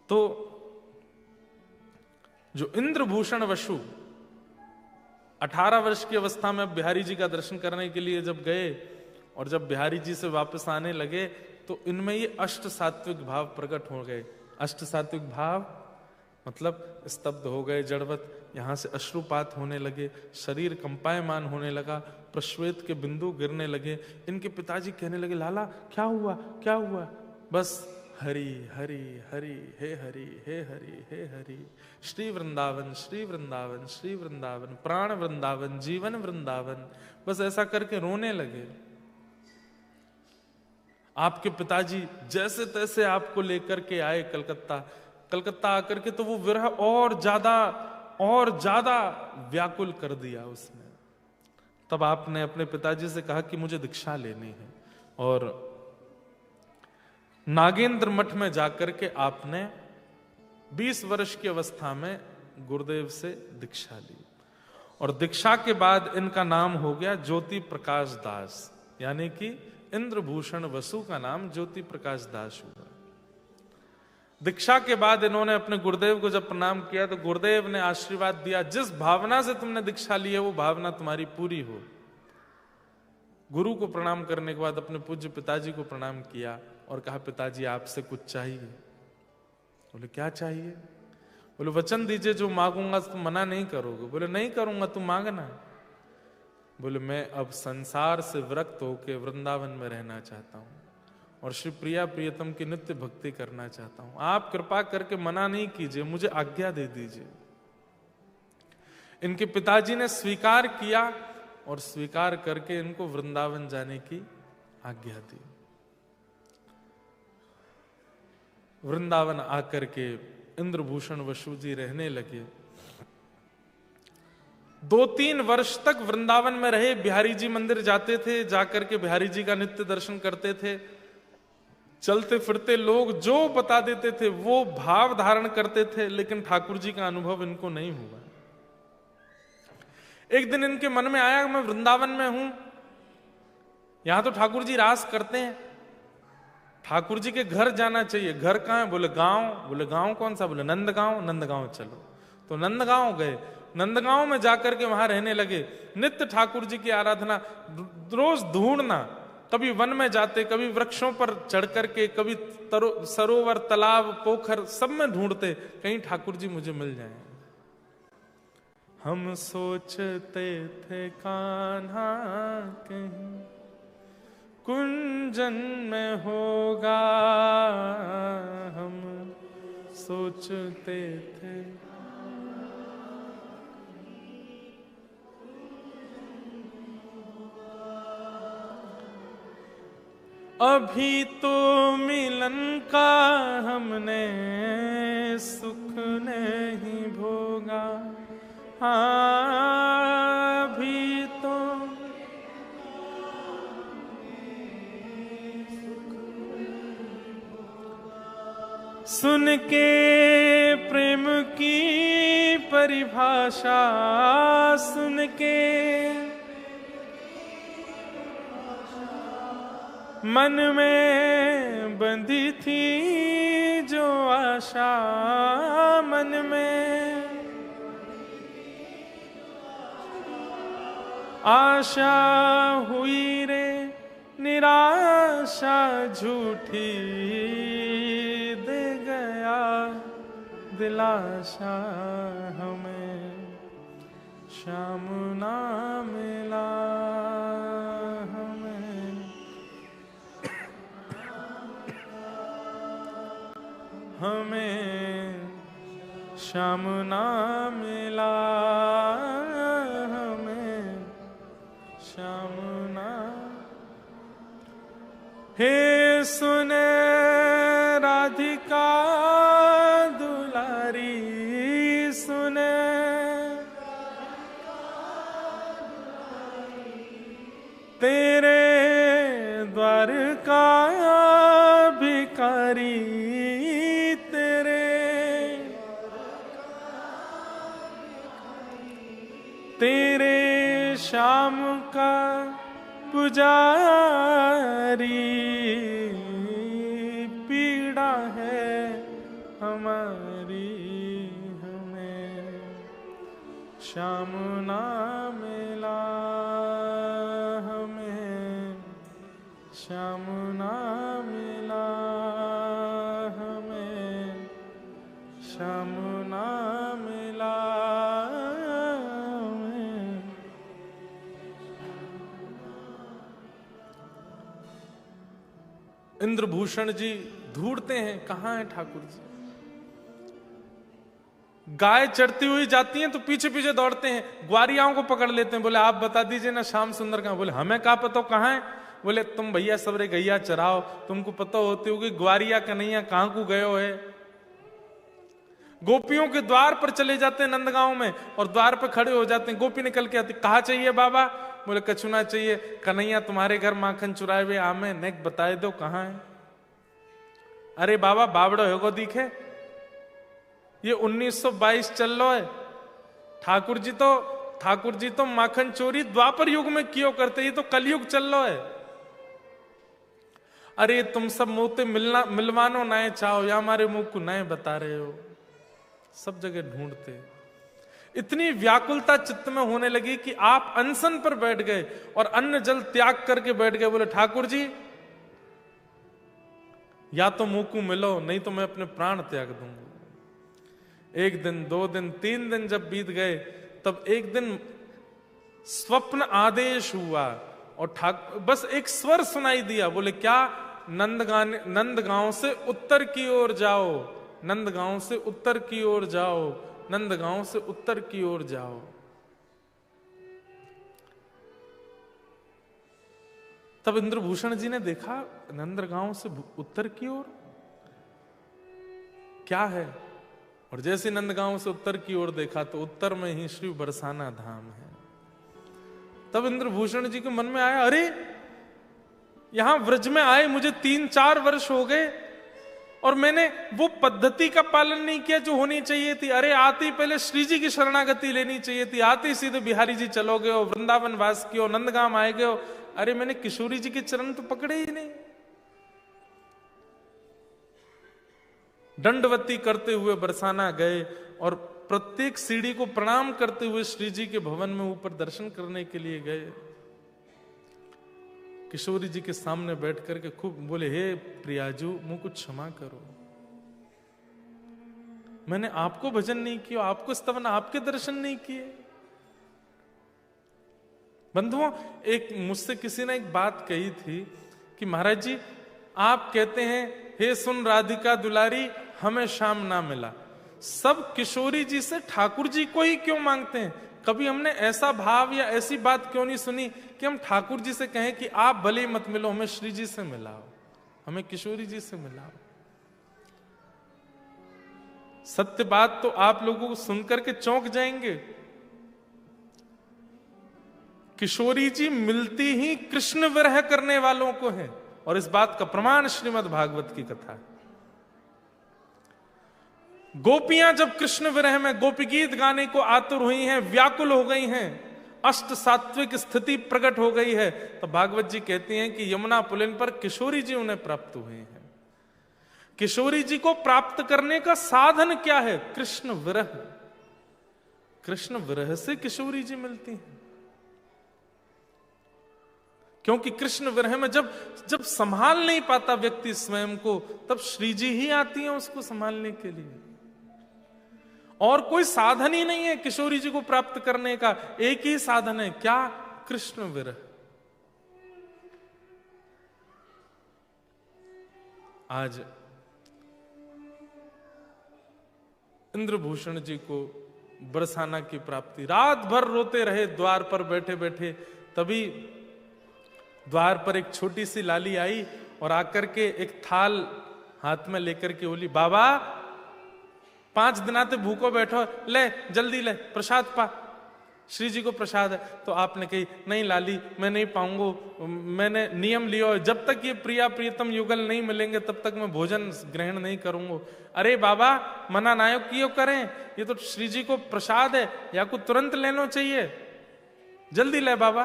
तो जो इंद्रभूषण वसु 18 वर्ष की अवस्था में अब बिहारी जी का दर्शन करने के लिए जब गए और जब बिहारी जी से वापस आने लगे तो इनमें ये अष्ट सात्विक भाव प्रकट हो गए। अष्ट सात्विक भाव मतलब स्तब्ध हो गए, जड़वत, यहां से अश्रुपात होने लगे, शरीर कंपायमान होने लगा, प्रश्वेत के बिंदु गिरने लगे। इनके पिताजी कहने लगे, लाला क्या हुआ क्या हुआ? बस हरि हरि हरि हे हरि हे हरि हे हरि, श्री वृंदावन श्री वृंदावन श्री वृंदावन, प्राण वृंदावन जीवन वृंदावन, बस ऐसा करके रोने लगे। आपके पिताजी जैसे तैसे आपको लेकर के आए कलकत्ता आकर के तो वो विरह और ज्यादा व्याकुल कर दिया उसने। तब आपने अपने पिताजी से कहा कि मुझे दीक्षा लेनी है, और नागेंद्र मठ में जाकर के आपने 20 वर्ष की अवस्था में गुरुदेव से दीक्षा ली, और दीक्षा के बाद इनका नाम हो गया ज्योति प्रकाश दास, यानी कि इंद्रभूषण वसु का नाम ज्योति प्रकाश दास हुआ। दीक्षा के बाद इन्होंने अपने गुरुदेव को जब प्रणाम किया तो गुरुदेव ने आशीर्वाद दिया, जिस भावना से तुमने दीक्षा ली है वो भावना तुम्हारी पूरी हो। गुरु को प्रणाम करने के बाद अपने पूज्य पिताजी को प्रणाम किया और कहा, पिताजी आपसे कुछ चाहिए? बोले क्या चाहिए? बोले वचन दीजिए जो मांगूंगा तुम मना नहीं करोगे। बोले नहीं करूंगा, तुम मांगना। बोले मैं अब संसार से विरक्त होकर वृंदावन में रहना चाहता हूं और श्री प्रिया प्रियतम की नित्य भक्ति करना चाहता हूं, आप कृपा करके मना नहीं कीजिए, मुझे आज्ञा दे दीजिए। इनके पिताजी ने स्वीकार किया और स्वीकार करके इनको वृंदावन जाने की आज्ञा दी। वृंदावन आकर के इंद्रभूषण वसु जी रहने लगे। 2-3 वर्ष तक वृंदावन में रहे। बिहारी जी मंदिर जाते थे, जाकर के बिहारी जी का नित्य दर्शन करते थे। चलते फिरते लोग जो बता देते थे वो भाव धारण करते थे, लेकिन ठाकुर जी का अनुभव इनको नहीं हुआ। एक दिन इनके मन में आया, मैं वृंदावन में हूं, यहां तो ठाकुर जी रास करते हैं, ठाकुर जी के घर जाना चाहिए। घर कहां है? बोले गांव। बोले गांव कौन सा? बोले नंदगांव। नंदगांव चलो। तो नंदगांव गए। नंदगांव में जाकर के वहां रहने लगे। नित्य ठाकुर जी की आराधना, रोज ढूंढना, कभी वन में जाते, कभी वृक्षों पर चढ़ करके, कभी सरोवर तालाब पोखर सब में ढूंढते, कहीं ठाकुर जी मुझे मिल जाएं। हम सोचते थे कान्हा कहीं कुंजन में होगा, हम सोचते थे। अभी तो मिलन का हमने सुख नहीं भोगा, हाँ अभी तो सुन के प्रेम की परिभाषा सुन के मन में बंधी थी जो आशा, मन में आशा हुई रे निराशा झूठी, दे गया दिलाशा हमें श्याम ना मिला, हमें श्याम ना मिला, हमें श्याम ना। हे सुने राधिका दुलारी, सुने तेरे द्वार का भिखारी, तेरे श्याम का पुजारी, पीड़ा है हमारी हमारी हमें श्याम ना मिला, हमें श्याम ना मिला, हमें श्याम ना मिला, हमें। इंद्रभूषण जी ढूंढते हैं कहां है ठाकुर जी। गाय चढ़ती हुई जाती हैं तो पीछे पीछे दौड़ते हैं, ग्वारियाओं को पकड़ लेते हैं, बोले आप बता दीजिए ना श्याम सुंदर कहां। बोले हमें क्या पता कहां है। बोले तुम भैया सबरे गैया चराओ, तुमको पता होती होगी ग्वारिया कन्हैया कहां को गयो है। गोपियों के द्वार पर चले जाते हैं नंदगांव में, और द्वार पर खड़े हो जाते हैं। गोपी निकल के आती, कहा चाहिए बाबा। बोले कछुना चाहिए। कन्हैया तुम्हारे घर माखन चुराए हुए आमे नेक बताए दो कहां है। अरे बाबा बावड़ो होगो दिखे, ये 1922 चल लो है। ठाकुर जी तो माखन चोरी द्वापर युग में क्यों करते, ये तो कलयुग चल लो है। अरे तुम सब मुंह मिलवानो नए चाहो या हमारे मुंह को नए बता रहे हो। सब जगह ढूंढते, इतनी व्याकुलता चित्त में होने लगी कि आप अनशन पर बैठ गए और अन्न जल त्याग करके बैठ गए। बोले ठाकुर जी या तो मुंह को मिलो, नहीं तो मैं अपने प्राण त्याग दूंगा। 1 दिन 2 दिन 3 दिन जब बीत गए, तब एक दिन स्वप्न आदेश हुआ और बस एक स्वर सुनाई दिया। बोले क्या, नंदगांव से उत्तर की ओर जाओ, नंदगांव से उत्तर की ओर जाओ, नंदगांव से उत्तर की ओर जाओ। तब इंद्रभूषण जी ने देखा नंदगांव से उत्तर की ओर क्या है, और जैसे नंदगांव से उत्तर की ओर देखा तो उत्तर में ही श्री बरसाना धाम है। तब इंद्रभूषण जी के मन में आया, अरे यहां व्रज में आए मुझे 3-4 वर्ष हो गए और मैंने वो पद्धति का पालन नहीं किया जो होनी चाहिए थी। अरे आते ही पहले श्री जी की शरणागति लेनी चाहिए थी, आते ही सीधे बिहारी जी चलोगे हो, वृंदावन वास कियो, नंदगांव आए गए हो। अरे मैंने किशोरी जी के चरण तो पकड़े ही नहीं। दंडवती करते हुए बरसाना गए और प्रत्येक सीढ़ी को प्रणाम करते हुए श्री जी के भवन में ऊपर दर्शन करने के लिए गए। किशोरी जी के सामने बैठ करके खूब बोले, हे प्रियाजू मुझको क्षमा करो, मैंने आपको भजन नहीं किया, आपको स्तवन, आपके दर्शन नहीं किए। बंधुओं, एक मुझसे किसी ने एक बात कही थी कि महाराज जी आप कहते हैं हे सुन राधिका दुलारी हमें श्याम ना मिला, सब किशोरी जी से ठाकुर जी को ही क्यों मांगते हैं? कभी हमने ऐसा भाव या ऐसी बात क्यों नहीं सुनी कि हम ठाकुर जी से कहें कि आप भले ही मत मिलो, हमें श्री जी से मिलाओ, हमें किशोरी जी से मिलाओ। सत्य बात तो आप लोगों को सुनकर के चौंक जाएंगे। किशोरी जी मिलती ही कृष्ण विरह करने वालों को है, और इस बात का प्रमाण श्रीमद् भागवत की कथा है। गोपियां जब कृष्ण विरह में गोपी गीत गाने को आतुर हुई हैं, व्याकुल हो गई हैं, अष्ट सात्विक स्थिति प्रकट हो गई है, तो भागवत जी कहती हैं कि यमुना पुलिन पर किशोरी जी उन्हें प्राप्त हुए हैं। किशोरी जी को प्राप्त करने का साधन क्या है? कृष्ण विरह। कृष्ण विरह से किशोरी जी मिलती हैं, क्योंकि कृष्ण विरह में जब संभाल नहीं पाता व्यक्ति स्वयं को, तब श्री जी ही आती हैं उसको संभालने के लिए। और कोई साधन ही नहीं है किशोरी जी को प्राप्त करने का, एक ही साधन है, क्या? कृष्ण विरह। आज इंद्रभूषण जी को बरसाना की प्राप्ति, रात भर रोते रहे द्वार पर बैठे बैठे। तभी द्वार पर एक छोटी सी लाली आई और आकर के एक थाल हाथ में लेकर के बोली, बाबा 5 दिनाते भूखो बैठो, ले जल्दी ले प्रसाद पा, श्री जी को प्रसाद है। तो आपने कही, नहीं लाली मैं नहीं पाऊंगा, मैंने नियम लिया है, जब तक ये प्रिया प्रियतम युगल नहीं मिलेंगे तब तक मैं भोजन ग्रहण नहीं करूंगा। अरे बाबा मना नायक क्यों करें, ये तो श्री जी को प्रसाद है, या को तुरंत लेना चाहिए, जल्दी ले बाबा।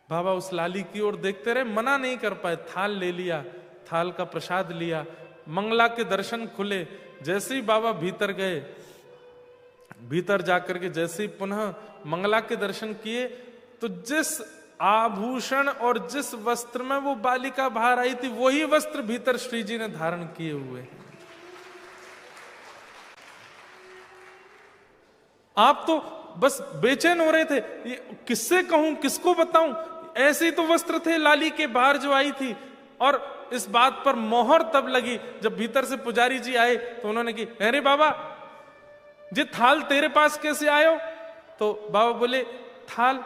बाबा उस लाली की ओर देखते रहे, मना नहीं कर पाए, थाल ले लिया, थाल का प्रसाद लिया, मंगला के दर्शन खुले। जैसे ही बाबा भीतर गए, भीतर जाकर के जैसे ही पुनः मंगला के दर्शन किए, तो जिस आभूषण और जिस वस्त्र में वो बालिका बाहर आई थी, वही वस्त्र भीतर श्री जी ने धारण किए हुए। आप तो बस बेचैन हो रहे थे, ये किससे कहूं, किसको बताऊं। ऐसे ही तो वस्त्र थे लाली के बाहर जो आई थी। और इस बात पर मोहर तब लगी जब भीतर से पुजारी जी आए, तो उन्होंने की, अरे बाबा ये थाल तेरे पास कैसे आयो? तो बाबा बोले, थाल,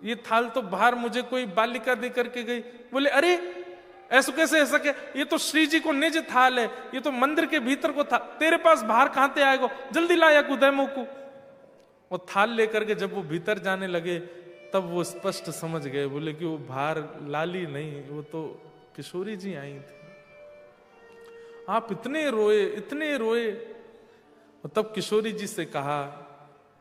ये थाल तो बाहर मुझे कोई बालिका दे करके गई। बोले, अरे ऐसा कैसे हो सके, ये तो श्री जी को निज थाल है, ये तो मंदिर के भीतर को था, तेरे पास बाहर कहां से आएगो, जल्दी लाया कुदय मोकू। वो थाल लेकर के जब वो भीतर जाने लगे, तब वो स्पष्ट समझ गए। बोले कि वो बाहर लाली नहीं, वो तो किशोरी जी आई थी। आप इतने रोए, इतने रोए। और तब किशोरी जी से कहा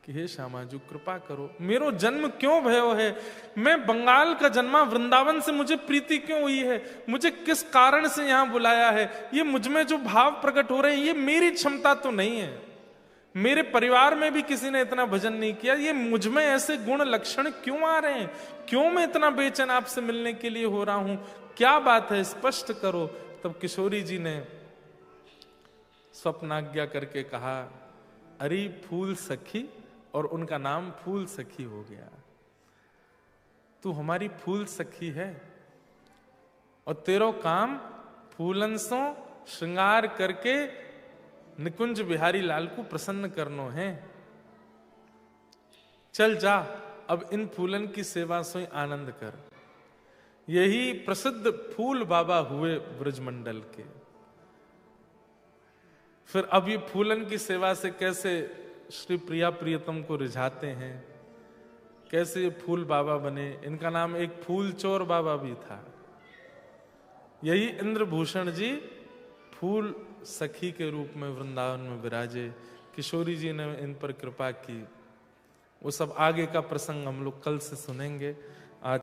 कि हे श्यामा जी, कृपा करो, मेरो जन्म क्यों भयो है? मैं बंगाल का जन्मा, वृंदावन से मुझे प्रीति क्यों हुई है? मुझे किस कारण से यहां बुलाया है? ये मुझ में जो भाव प्रकट हो रहे हैं, ये मेरी क्षमता तो नहीं है। मेरे परिवार में भी किसी ने इतना भजन नहीं किया। ये मुझ में ऐसे गुण लक्षण क्यों आ रहे हैं? क्यों मैं इतना बेचैन आपसे मिलने के लिए हो रहा हूं? क्या बात है, स्पष्ट करो। तब किशोरी जी ने स्वप्नाज्ञा करके कहा, अरे फूल सखी, और उनका नाम फूल सखी हो गया। तू हमारी फूल सखी है और तेरो काम फूलन सो श्रृंगार करके निकुंज बिहारी लाल को प्रसन्न करनो है। चल जा, अब इन फूलन की सेवा से आनंद कर। यही प्रसिद्ध फूल बाबा हुए ब्रजमंडल के। फिर अब ये फूलन की सेवा से कैसे श्री प्रिया प्रियतम को रिझाते हैं, कैसे ये फूल बाबा बने। इनका नाम एक फूल चोर बाबा भी था। यही इंद्रभूषण जी फूल सखी के रूप में वृंदावन में विराजे। किशोरी जी ने इन पर कृपा की। वो सब आगे का प्रसंग हम लोग कल से सुनेंगे।